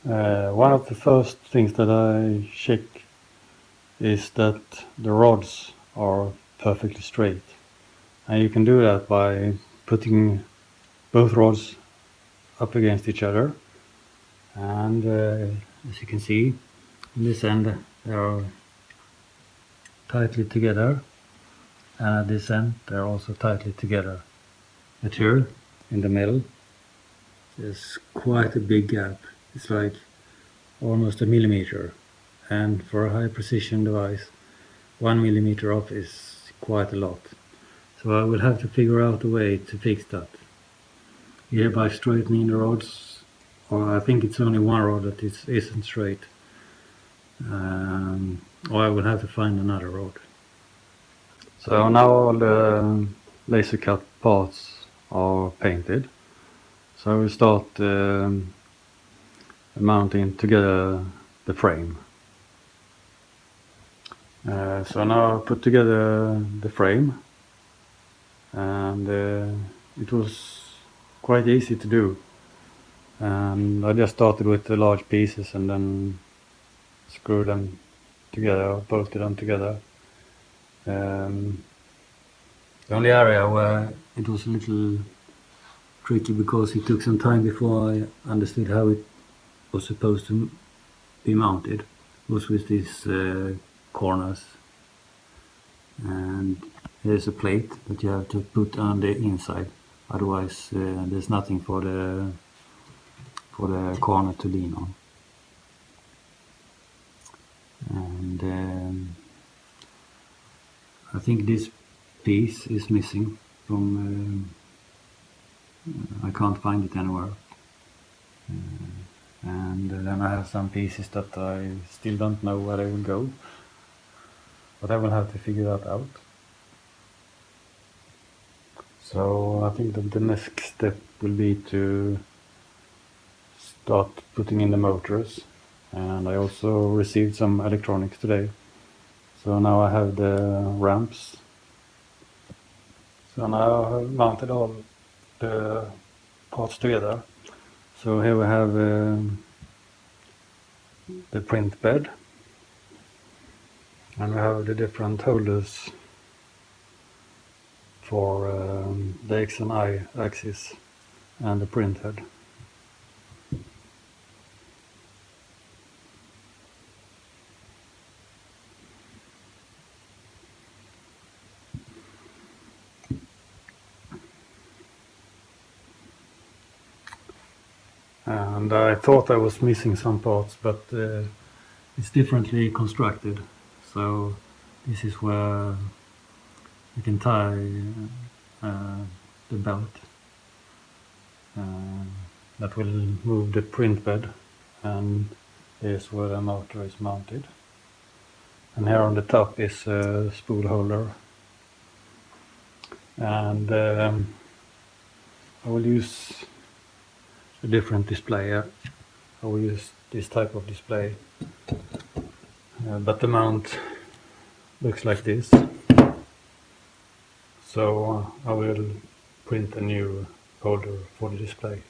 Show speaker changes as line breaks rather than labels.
One of the first things that I check is that the rods are perfectly straight. And you can do that by putting both rods up against each other. And as you can see, in this end they are tightly together, and at this end they are also tightly together. But here in the middle there's quite a big gap. It's like almost a millimeter, and for a high precision device 1 millimeter off is quite a lot. So I will have to figure out a way to fix that, either by straightening the rods, or I think it's only one rod that isn't straight, or I will have to find another rod. So now all the laser cut parts are painted, so I will start mounting together the frame. So now I put together the frame, and it was quite easy to do. And I just started with the large pieces and then screwed them together, bolted them together. The only area where it was a little tricky, because it took some time before I understood how it was supposed to be mounted, was with these corners. And there's a plate that you have to put on the inside, otherwise there's nothing for the corner to lean on. And I think this piece is missing from, I can't find it anywhere. And then I have some pieces that I still don't know where they will go, but I will have to figure that out. So I think that the next step will be to start putting in the motors, and I also received some electronics today. So now I have the ramps. So now I have mounted all the parts together. So here we have the print bed, and we have the different holders for the X and Y axis and the print head. And I thought I was missing some parts, but it's differently constructed. So this is where you can tie the belt that will move the print bed, and here's where the motor is mounted. And here on the top is a spool holder, and I will use a different display here. I will use this type of display, but the mount looks like this. So I will print a new holder for the display.